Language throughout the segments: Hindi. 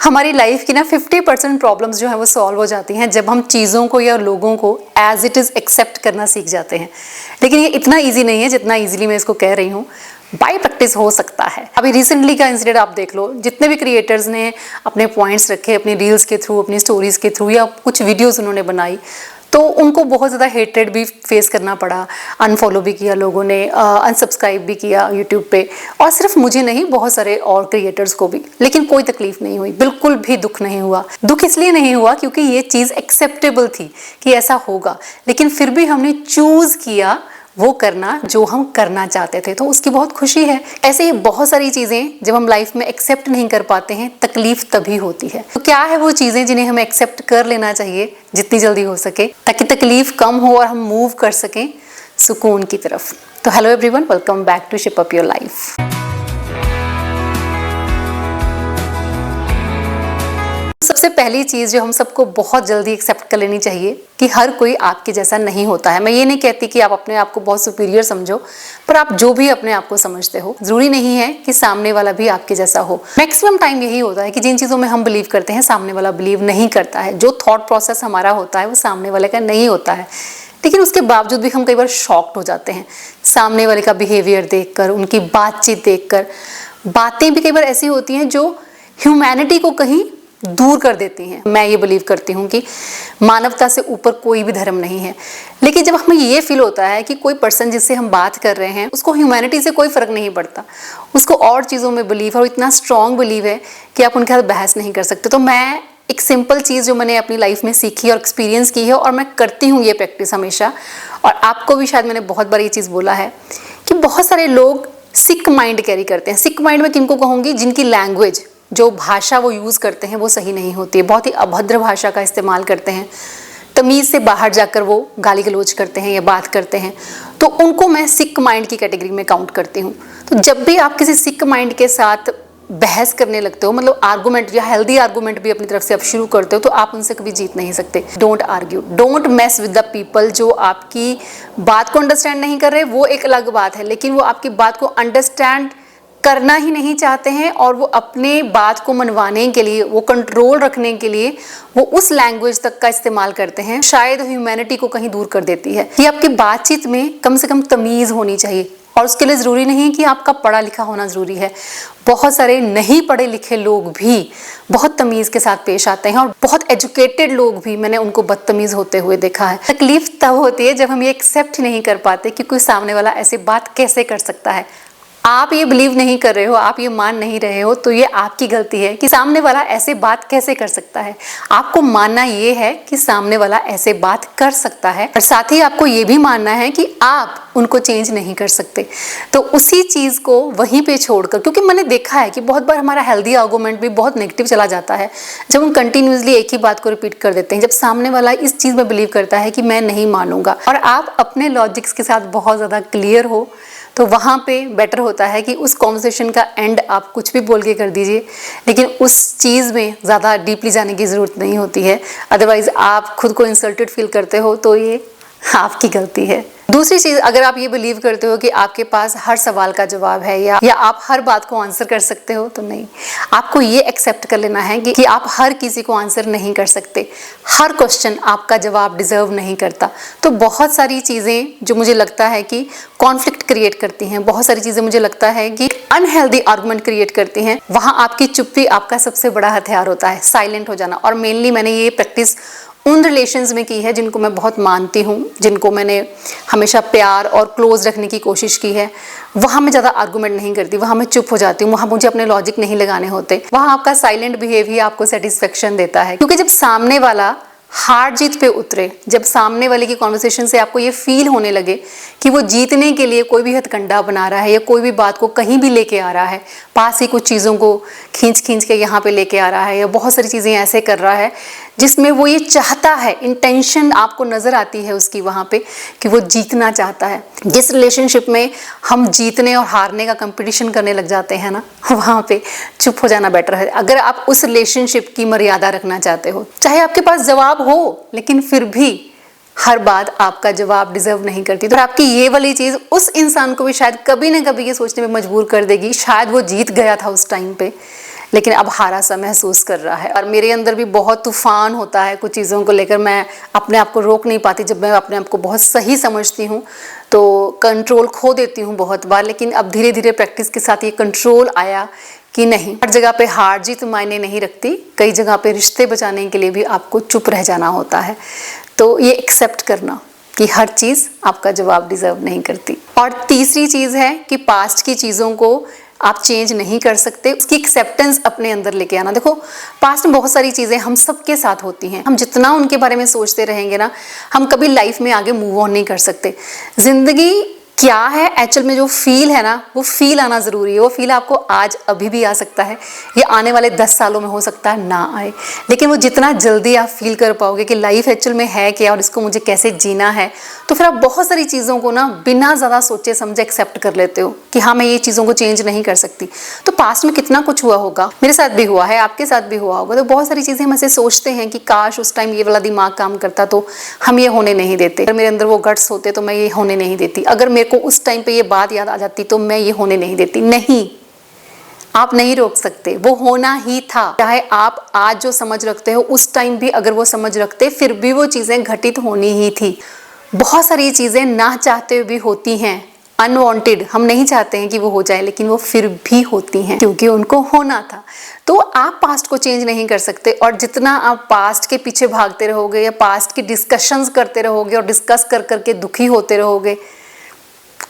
हमारी लाइफ की ना 50% प्रॉब्लम्स जो है वो सॉल्व हो जाती हैं जब हम चीज़ों को या लोगों को एज इट इज़ एक्सेप्ट करना सीख जाते हैं। लेकिन ये इतना इजी नहीं है जितना इजीली मैं इसको कह रही हूँ। बाय प्रैक्टिस हो सकता है। अभी रिसेंटली का इंसिडेंट आप देख लो, जितने भी क्रिएटर्स ने अपने पॉइंट्स रखे अपनी रील्स के थ्रू, अपनी स्टोरीज के थ्रू या कुछ वीडियोस उन्होंने बनाई, तो उनको बहुत ज़्यादा हेट्रेड भी फेस करना पड़ा। अनफॉलो भी किया लोगों ने, अनसब्सक्राइब भी किया यूट्यूब पे, और सिर्फ मुझे नहीं, बहुत सारे और क्रिएटर्स को भी। लेकिन कोई तकलीफ नहीं हुई, बिल्कुल भी दुख नहीं हुआ। दुख इसलिए नहीं हुआ क्योंकि ये चीज़ एक्सेप्टेबल थी कि ऐसा होगा, लेकिन फिर भी हमने चूज़ किया वो करना जो हम करना चाहते थे, तो उसकी बहुत खुशी है। ऐसे ही बहुत सारी चीज़ें जब हम लाइफ में एक्सेप्ट नहीं कर पाते हैं, तकलीफ तभी होती है। तो क्या है वो चीज़ें जिन्हें हमें एक्सेप्ट कर लेना चाहिए जितनी जल्दी हो सके, ताकि तकलीफ कम हो और हम मूव कर सकें सुकून की तरफ। तो hello everyone, welcome back to ship up your life. सबसे पहली चीज़ जो हम सबको बहुत जल्दी एक्सेप्ट कर लेनी चाहिए कि हर कोई आपके जैसा नहीं होता है। मैं ये नहीं कहती कि आप अपने आप को बहुत सुपीरियर समझो, पर आप जो भी अपने आप को समझते हो, ज़रूरी नहीं है कि सामने वाला भी आपके जैसा हो। मैक्सिमम टाइम यही होता है कि जिन चीज़ों में हम बिलीव करते हैं सामने वाला बिलीव नहीं करता है। जो थॉट प्रोसेस हमारा होता है वो सामने वाले का नहीं होता है, लेकिन उसके बावजूद भी हम कई बार शॉक्ड हो जाते हैं सामने वाले का बिहेवियर देखकर, उनकी बातचीत देखकर। बातें भी कई बार ऐसी होती हैं जो ह्यूमैनिटी को कहीं दूर कर देती हैं। मैं ये बिलीव करती हूँ कि मानवता से ऊपर कोई भी धर्म नहीं है, लेकिन जब हमें ये फील होता है कि कोई पर्सन जिससे हम बात कर रहे हैं उसको ह्यूमैनिटी से कोई फ़र्क नहीं पड़ता, उसको और चीज़ों में बिलीव है और इतना स्ट्रॉन्ग बिलीव है कि आप उनके साथ बहस नहीं कर सकते। तो मैं एक सिंपल चीज़ जो मैंने अपनी लाइफ में सीखी और एक्सपीरियंस की है, और मैं करती हूँ ये प्रैक्टिस हमेशा, और आपको भी शायद मैंने बहुत बार ये चीज़ बोला है कि बहुत सारे लोग सिक माइंड कैरी करते हैं। सिक माइंड में किनको कहूँगी? जिनकी लैंग्वेज, जो भाषा वो यूज़ करते हैं वो सही नहीं होती है, बहुत ही अभद्र भाषा का इस्तेमाल करते हैं, तमीज़ से बाहर जाकर वो गाली गलौज करते हैं या बात करते हैं, तो उनको मैं सिक माइंड की कैटेगरी में काउंट करती हूँ। तो जब भी आप किसी सिक माइंड के साथ बहस करने लगते हो, मतलब आर्गूमेंट या हेल्दी आर्गूमेंट भी अपनी तरफ से आप शुरू करते हो, तो आप उनसे कभी जीत नहीं सकते। Don't argue, don't mess with the people जो आपकी बात को अंडरस्टैंड नहीं कर रहे। वो एक अलग बात है, लेकिन वो आपकी बात को अंडरस्टैंड करना ही नहीं चाहते हैं, और वो अपने बात को मनवाने के लिए, वो कंट्रोल रखने के लिए वो उस लैंग्वेज तक का इस्तेमाल करते हैं, शायद ह्यूमैनिटी को कहीं दूर कर देती है। कि आपकी बातचीत में कम से कम तमीज़ होनी चाहिए, और उसके लिए ज़रूरी नहीं है कि आपका पढ़ा लिखा होना ज़रूरी है। बहुत सारे नहीं पढ़े लिखे लोग भी बहुत तमीज़ के साथ पेश आते हैं, और बहुत एजुकेटेड लोग भी मैंने उनको बदतमीज़ होते हुए देखा है। तकलीफ तब होती है जब हम ये एक्सेप्ट नहीं कर पाते कि कोई सामने वाला ऐसी बात कैसे कर सकता है। आप ये बिलीव नहीं कर रहे हो, आप ये मान नहीं रहे हो, तो ये आपकी गलती है कि सामने वाला ऐसे बात कैसे कर सकता है। आपको मानना ये है कि सामने वाला ऐसे बात कर सकता है, और साथ ही आपको ये भी मानना है कि आप उनको चेंज नहीं कर सकते। तो उसी चीज़ को वहीं पे छोड़कर, क्योंकि मैंने देखा है कि बहुत बार हमारा हेल्दी आर्गूमेंट भी बहुत नेगेटिव चला जाता है जब हम कंटिन्यूसली एक ही बात को रिपीट कर देते हैं, जब सामने वाला इस चीज़ में बिलीव करता है कि मैं नहीं मानूंगा, और आप अपने लॉजिक्स के साथ बहुत ज़्यादा क्लियर हो, तो वहाँ पे बेटर होता है कि उस कॉन्वर्सेशन का एंड आप कुछ भी बोल के कर दीजिए, लेकिन उस चीज़ में ज़्यादा डीपली जाने की ज़रूरत नहीं होती है। अदरवाइज़ आप खुद को इंसल्टेड फील करते हो तो ये आपकी गलती है। दूसरी चीज़, अगर आप ये बिलीव करते हो कि आपके पास हर सवाल का जवाब है या आप हर बात को आंसर कर सकते हो, तो नहीं, आपको ये एक्सेप्ट कर लेना है कि आप हर किसी को आंसर नहीं कर सकते। हर क्वेश्चन आपका जवाब डिज़र्व नहीं करता। तो बहुत सारी चीज़ें जो मुझे लगता है कि कॉन्फ्लिक्ट क्रिएट करती हैं, बहुत सारी चीज़ें मुझे लगता है कि अनहेल्दी आर्गुमेंट क्रिएट करती हैं, वहाँ आपकी चुप्पी आपका सबसे बड़ा हथियार होता है, साइलेंट हो जाना। और मेनली मैंने ये प्रैक्टिस उन रिलेशंस में की है जिनको मैं बहुत मानती हूँ, जिनको मैंने हमेशा प्यार और क्लोज रखने की कोशिश की है। वहाँ मैं ज़्यादा आर्गूमेंट नहीं करती, वहाँ मैं चुप हो जाती हूँ, वहाँ मुझे अपने लॉजिक नहीं लगाने होते। वहाँ आपका साइलेंट बिहेव ही आपको सेटिस्फेक्शन देता है, क्योंकि जब सामने वाला हार जीत पे उतरे, जब सामने वाले की कॉन्वर्सेशन से आपको ये फील होने लगे कि वो जीतने के लिए कोई भी हथकंडा बना रहा है या कोई भी बात को कहीं भी लेके आ रहा है, पास ही कुछ चीज़ों को खींच के यहाँ पे लेके आ रहा है, या बहुत सारी चीज़ें ऐसे कर रहा है जिसमें वो ये चाहता है, इंटेंशन आपको नज़र आती है उसकी वहाँ पे कि वो जीतना चाहता है। जिस रिलेशनशिप में हम जीतने और हारने का कंपटीशन करने लग जाते हैं ना, वहाँ पे चुप हो जाना बेटर है। अगर आप उस रिलेशनशिप की मर्यादा रखना चाहते हो, चाहे आपके पास जवाब हो, लेकिन फिर भी हर बात आपका जवाब डिजर्व नहीं करती। तो आपकी ये वाली चीज़ उस इंसान को भी शायद कभी ना कभी ये सोचने में मजबूर कर देगी, शायद वो जीत गया था उस टाइम पे, लेकिन अब हारा सा महसूस कर रहा है। और मेरे अंदर भी बहुत तूफान होता है कुछ चीज़ों को लेकर, मैं अपने आप को रोक नहीं पाती। जब मैं अपने आप को बहुत सही समझती हूँ तो कंट्रोल खो देती हूँ बहुत बार, लेकिन अब धीरे धीरे प्रैक्टिस के साथ ये कंट्रोल आया कि नहीं, हर जगह पे हार जीत मायने नहीं रखती, कई जगह पे रिश्ते बचाने के लिए भी आपको चुप रह जाना होता है। तो ये एक्सेप्ट करना कि हर चीज़ आपका जवाब डिजर्व नहीं करती। और तीसरी चीज़ है कि पास्ट की चीज़ों को आप चेंज नहीं कर सकते, उसकी एक्सेप्टेंस अपने अंदर लेके आना। देखो, पास्ट में बहुत सारी चीज़ें हम सबके साथ होती हैं, हम जितना उनके बारे में सोचते रहेंगे ना, हम कभी लाइफ में आगे मूव ऑन नहीं कर सकते। ज़िंदगी क्या है एक्चुअल में, जो फील है ना, वो फील आना ज़रूरी है। वो फील आपको आज अभी भी आ सकता है, ये आने वाले 10 सालों में हो सकता है ना आए, लेकिन वो जितना जल्दी आप फील कर पाओगे कि लाइफ एक्चुअल में है क्या और इसको मुझे कैसे जीना है, तो फिर आप बहुत सारी चीज़ों को ना बिना ज़्यादा सोचे समझे एक्सेप्ट कर लेते हो कि हाँ, मैं ये चीज़ों को चेंज नहीं कर सकती। तो पास्ट में कितना कुछ हुआ होगा, मेरे साथ भी हुआ है, आपके साथ भी हुआ होगा। तो बहुत सारी चीज़ें हम ऐसे सोचते हैं कि काश उस टाइम ये वाला दिमाग काम करता तो हम ये होने नहीं देते, अगर मेरे अंदर वो गट्स होते तो मैं ये होने नहीं देती, अगर मेरे को उस टाइम पे ये बात याद आ जाती तो मैं ये होने नहीं देती। नहीं, आप नहीं रोक सकते, वो होना ही था। चाहे आप आज जो समझ रखते हो उस टाइम भी अगर वो समझ रखते, फिर भी वो चीज़ें घटित होनी ही थी। बहुत सारी चीज़ें ना चाहते हुए भी होती हैं, अनवांटेड, हम नहीं चाहते हैं कि वो हो जाए, लेकिन वो फिर भी होती हैं क्योंकि उनको होना था। तो आप पास्ट को चेंज नहीं कर सकते, और जितना आप पास्ट के पीछे भागते रहोगे या पास्ट की डिस्कशंस करते रहोगे और डिस्कस कर करके दुखी होते रहोगे,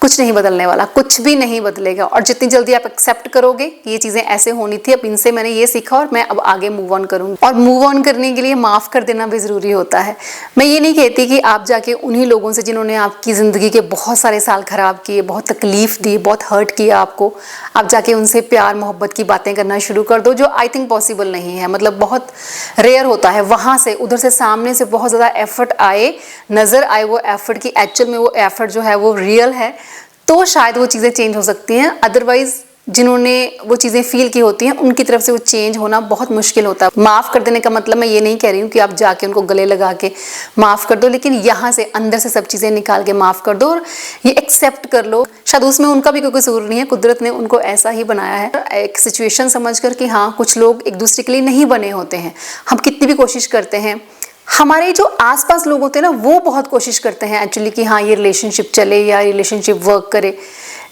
कुछ नहीं बदलने वाला, कुछ भी नहीं बदलेगा। और जितनी जल्दी आप एक्सेप्ट करोगे कि ये चीज़ें ऐसे होनी थी, अब इनसे मैंने ये सीखा और मैं अब आगे मूव ऑन करूँगी। और मूव ऑन करने के लिए माफ़ कर देना भी ज़रूरी होता है। मैं ये नहीं कहती कि आप जाके उन्हीं लोगों से जिन्होंने आपकी ज़िंदगी के बहुत सारे साल ख़राब किए, बहुत तकलीफ़ दी, बहुत हर्ट किया आपको, आप जाके उनसे प्यार मोहब्बत की बातें करना शुरू कर दो, जो आई थिंक पॉसिबल नहीं है, मतलब बहुत रेयर होता है। वहाँ से उधर से सामने से बहुत ज़्यादा एफर्ट आए, नज़र आए वो एफर्ट की एक्चुअल में वो एफर्ट जो है वो रियल है, तो शायद वो चीज़ें चेंज हो सकती हैं। अदरवाइज जिन्होंने वो चीज़ें फील की होती हैं उनकी तरफ से वो चेंज होना बहुत मुश्किल होता है। माफ़ कर देने का मतलब मैं ये नहीं कह रही हूँ कि आप जाके उनको गले लगा के माफ़ कर दो, लेकिन यहाँ से अंदर से सब चीज़ें निकाल के माफ़ कर दो और ये एक्सेप्ट कर लो। शायद उसमें उनका भी कोई कसूर नहीं है, कुदरत ने उनको ऐसा ही बनाया है, एक सिचुएशन समझ कर कि हाँ, कुछ लोग एक दूसरे के लिए नहीं बने होते हैं। हम कितनी भी कोशिश करते हैं, हमारे जो आसपास लोग होते हैं ना, वो बहुत कोशिश करते हैं एक्चुअली कि हाँ, ये रिलेशनशिप चले या रिलेशनशिप वर्क करे,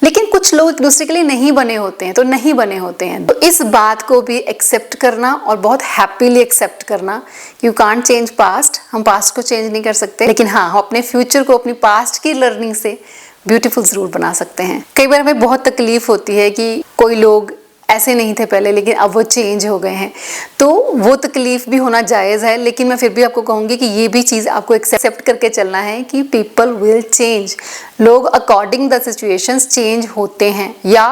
लेकिन कुछ लोग एक दूसरे के लिए नहीं बने होते हैं, तो नहीं बने होते हैं। तो इस बात को भी एक्सेप्ट करना और बहुत हैप्पीली एक्सेप्ट करना, यू कांट चेंज पास्ट, हम पास्ट को चेंज नहीं कर सकते, लेकिन हाँ, हम अपने फ्यूचर को अपनी पास्ट की लर्निंग से ब्यूटीफुल ज़रूर बना सकते हैं। कई बार हमें बहुत तकलीफ होती है कि कोई लोग ऐसे नहीं थे पहले, लेकिन अब वो चेंज हो गए हैं, तो वो तकलीफ भी होना जायज़ है। लेकिन मैं फिर भी आपको कहूँगी कि ये भी चीज़ आपको एक्सेप्ट करके चलना है कि पीपल विल चेंज, लोग अकॉर्डिंग द सिचुएशंस चेंज होते हैं। या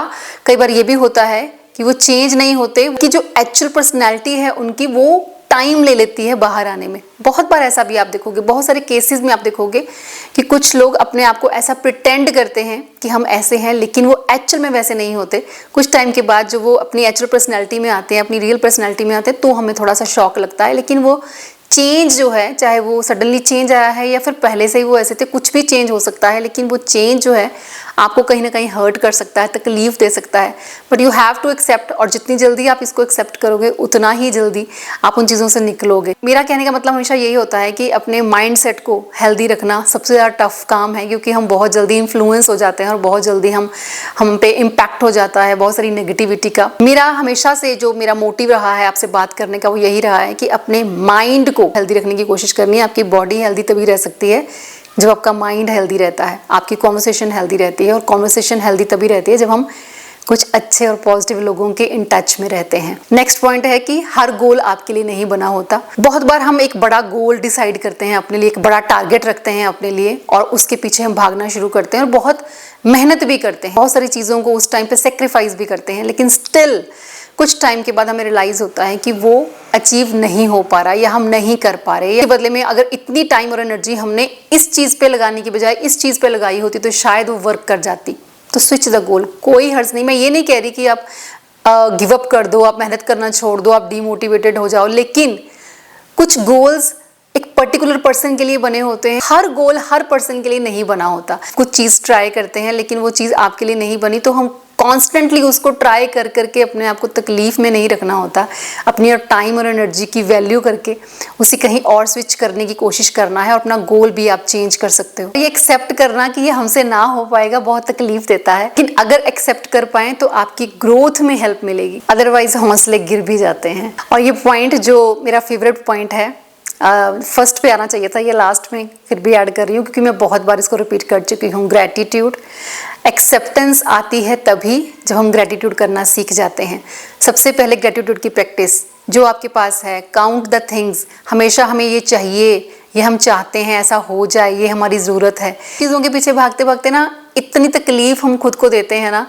कई बार ये भी होता है कि वो चेंज नहीं होते, कि जो एक्चुअल पर्सनैलिटी है उनकी वो टाइम ले लेती है बाहर आने में। बहुत बार ऐसा भी आप देखोगे, बहुत सारे केसेस में आप देखोगे कि कुछ लोग अपने आप को ऐसा प्रिटेंड करते हैं कि हम ऐसे हैं, लेकिन वो एक्चुअल में वैसे नहीं होते। कुछ टाइम के बाद जो वो अपनी एक्चुअल पर्सनैलिटी में आते हैं, अपनी रियल पर्सनैलिटी में आते हैं, तो हमें थोड़ा सा शॉक लगता है। लेकिन वो चेंज जो है, चाहे वो सडनली चेंज आया है या फिर पहले से ही वो ऐसे थे, कुछ भी चेंज हो सकता है, लेकिन वो चेंज जो है आपको कहीं ना कहीं हर्ट कर सकता है, तकलीफ दे सकता है, but you have to accept. और जितनी जल्दी आप इसको एक्सेप्ट करोगे उतना ही जल्दी आप उन चीज़ों से निकलोगे। मेरा कहने का मतलब हमेशा यही होता है कि अपने माइंड सेट को हेल्दी रखना सबसे ज़्यादा टफ काम है, क्योंकि हम बहुत जल्दी इन्फ्लुएंस हो जाते हैं और बहुत जल्दी हम पे इम्पैक्ट हो जाता है बहुत सारी नेगेटिविटी का। मेरा हमेशा से जो मेरा मोटिव रहा है आपसे बात करने का, वो यही रहा है कि अपने माइंड को हेल्दी रखने की कोशिश करनी है। आपकी बॉडी हेल्दी तभी रह सकती है जब आपका माइंड हेल्दी रहता है, आपकी कॉन्वर्सेशन हेल्दी रहती है, और कॉन्वर्सेशन हेल्दी तभी रहती है जब हम कुछ अच्छे और पॉजिटिव लोगों के इन टच में रहते हैं। नेक्स्ट पॉइंट है कि हर गोल आपके लिए नहीं बना होता। बहुत बार हम एक बड़ा गोल डिसाइड करते हैं अपने लिए, एक बड़ा टारगेट रखते हैं अपने लिए, और उसके पीछे हम भागना शुरू करते हैं और बहुत मेहनत भी करते हैं, बहुत सारी चीज़ों को उस टाइम पे सेक्रीफाइस भी करते हैं, लेकिन स्टिल कुछ टाइम के बाद हमें रियलाइज़ होता है कि वो अचीव नहीं हो पा रहा या हम नहीं कर पा रहे। इसके बदले में अगर इतनी टाइम और एनर्जी हमने इस चीज़ पे लगाने की बजाय इस चीज़ पे लगाई होती तो शायद वो वर्क कर जाती। तो स्विच द गोल, कोई हर्ज नहीं। मैं ये नहीं कह रही कि आप गिव अप कर दो, आप मेहनत करना छोड़ दो, आप डीमोटिवेटेड हो जाओ, लेकिन कुछ गोल्स एक पर्टिकुलर पर्सन के लिए बने होते हैं। हर गोल हर पर्सन के लिए नहीं बना होता। कुछ चीज़ ट्राई करते हैं लेकिन वो चीज़ आपके लिए नहीं बनी, तो हम कॉन्स्टेंटली उसको ट्राई कर करके अपने आप को तकलीफ में नहीं रखना होता, अपनी और टाइम और एनर्जी की वैल्यू करके उसे कहीं और स्विच करने की कोशिश करना है और अपना गोल भी आप चेंज कर सकते हो। ये एक्सेप्ट करना कि ये हमसे ना हो पाएगा बहुत तकलीफ देता है, लेकिन अगर एक्सेप्ट कर पाए तो आपकी ग्रोथ में हेल्प मिलेगी, अदरवाइज हौसले गिर भी जाते हैं। और ये पॉइंट जो मेरा फेवरेट पॉइंट है, फर्स्ट पे आना चाहिए था, ये लास्ट में फिर भी ऐड कर रही हूँ क्योंकि मैं बहुत बार इसको रिपीट कर चुकी हूँ। ग्रैटिट्यूड, एक्सेप्टेंस आती है तभी जब हम ग्रैटिट्यूड करना सीख जाते हैं। सबसे पहले ग्रैटिट्यूड की प्रैक्टिस, जो आपके पास है, काउंट द थिंग्स, हमेशा हमें ये चाहिए, ये हम चाहते हैं ऐसा हो जाए, ये हमारी ज़रूरत है। चीज़ों के पीछे भागते भागते ना इतनी तकलीफ हम खुद को देते हैं ना,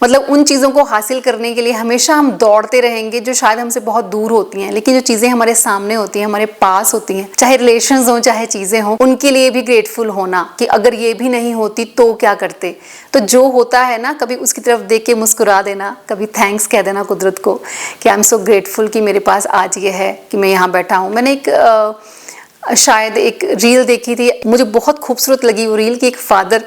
मतलब उन चीज़ों को हासिल करने के लिए हमेशा हम दौड़ते रहेंगे जो शायद हमसे बहुत दूर होती हैं। लेकिन जो चीज़ें हमारे सामने होती हैं, हमारे पास होती हैं, चाहे रिलेशंस हों चाहे चीज़ें हों, उनके लिए भी ग्रेटफुल होना कि अगर ये भी नहीं होती तो क्या करते। तो जो होता है ना, कभी उसकी तरफ देख के मुस्कुरा देना, कभी थैंक्स कह देना कुदरत को कि आई एम सो ग्रेटफुल कि मेरे पास आज ये है कि मैं यहाँ बैठा हूँ। मैंने शायद एक रील देखी थी, मुझे बहुत खूबसूरत लगी वो रील कि एक फादर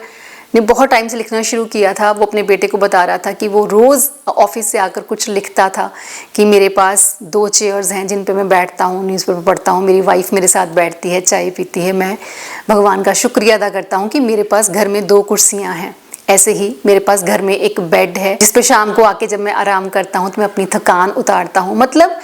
ने बहुत टाइम से लिखना शुरू किया था। वो अपने बेटे को बता रहा था कि वो रोज़ ऑफिस से आकर कुछ लिखता था कि मेरे पास 2 चेयर्स हैं जिन पे मैं बैठता हूँ, न्यूज़पेपर पढ़ता हूँ, मेरी वाइफ मेरे साथ बैठती है, चाय पीती है, मैं भगवान का शुक्रिया अदा करता हूँ कि मेरे पास घर में 2 कुर्सियाँ हैं। ऐसे ही मेरे पास घर में एक बेड है जिस पे शाम को आके जब मैं आराम करता हूँ तो मैं अपनी थकान उतारता हूँ। मतलब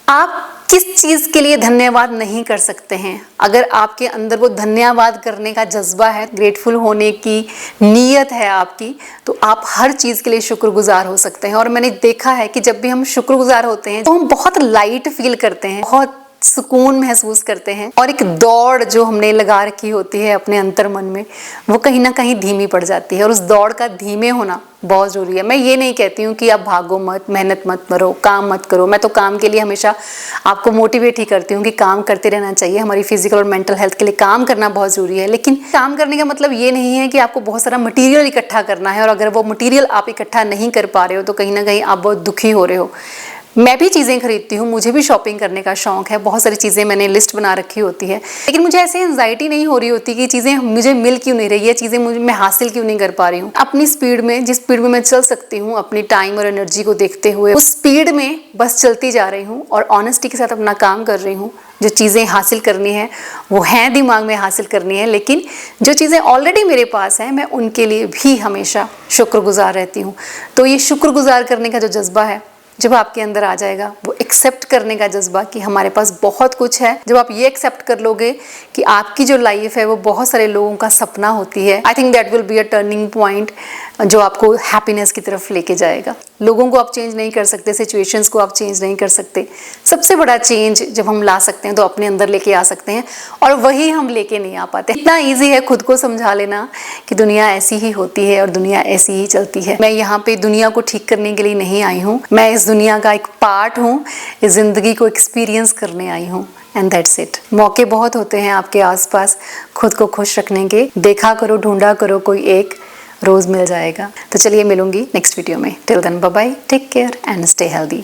आप किस चीज़ के लिए धन्यवाद नहीं कर सकते हैं? अगर आपके अंदर वो धन्यवाद करने का जज्बा है, ग्रेटफुल होने की नीयत है आपकी, तो आप हर चीज़ के लिए शुक्रगुजार हो सकते हैं। और मैंने देखा है कि जब भी हम शुक्रगुजार होते हैं तो हम बहुत लाइट फील करते हैं, बहुत सुकून महसूस करते हैं, और एक दौड़ जो हमने लगा रखी होती है अपने अंतर मन में, वो कहीं ना कहीं धीमी पड़ जाती है। और उस दौड़ का धीमे होना बहुत ज़रूरी है। मैं ये नहीं कहती हूँ कि आप भागो मत, मेहनत मत करो, काम मत करो। मैं तो काम के लिए हमेशा आपको मोटिवेट ही करती हूँ कि काम करते रहना चाहिए। हमारी फिजिकल और मेंटल हेल्थ के लिए काम करना बहुत ज़रूरी है। लेकिन काम करने का मतलब ये नहीं है कि आपको बहुत सारा मटीरियल इकट्ठा करना है, और अगर वो मटीरियल आप इकट्ठा नहीं कर पा रहे हो तो कहीं ना कहीं आप बहुत दुखी हो रहे हो। मैं भी चीज़ें खरीदती हूँ, मुझे भी शॉपिंग करने का शौक है, बहुत सारी चीज़ें मैंने लिस्ट बना रखी होती है, लेकिन मुझे ऐसे एंजाइटी नहीं हो रही होती कि चीज़ें मुझे मिल क्यों नहीं रही है, चीज़ें मुझे मैं हासिल क्यों नहीं कर पा रही हूँ। अपनी स्पीड में, जिस स्पीड में मैं चल सकती हूँ, अपनी टाइम और एनर्जी को देखते हुए उस स्पीड में बस चलती जा रही हूँ और ऑनेस्टी के साथ अपना काम कर रही हूँ। जो चीज़ें हासिल करनी है वो हैं दिमाग में हासिल करनी है, लेकिन जो चीज़ें ऑलरेडी मेरे पास हैं मैं उनके लिए भी हमेशा शुक्रगुजार रहती हूँ। तो ये शुक्रगुजार करने का जो जज्बा है जब आपके अंदर आ जाएगा, वो एक्सेप्ट करने का जज्बा कि हमारे पास बहुत कुछ है, जब आप ये एक्सेप्ट कर लोगे कि आपकी जो लाइफ है वो बहुत सारे लोगों का सपना होती है, I think that will be a turning point जो आपको हैप्पीनेस की तरफ लेके जाएगा। लोगों को आप चेंज नहीं कर सकते, सिचुएशंस को आप चेंज नहीं कर सकते। सबसे बड़ा चेंज जब हम ला सकते हैं तो अपने अंदर लेके आ सकते हैं, और वही हम लेके नहीं आ पाते। इतना ईजी है खुद को समझा लेना कि दुनिया ऐसी ही होती है और दुनिया ऐसी ही चलती है। मैं यहाँ पे दुनिया को ठीक करने के लिए नहीं आई हूँ, मैं इस दुनिया का एक पार्ट हूँ, इस जिंदगी को एक्सपीरियंस करने आई हूँ, एंड दैट्स इट। मौके बहुत होते हैं आपके आसपास खुद को खुश रखने के, देखा करो, ढूंढा करो, कोई एक रोज मिल जाएगा। तो चलिए मिलूंगी नेक्स्ट वीडियो में। Till then bye bye, take care and stay healthy.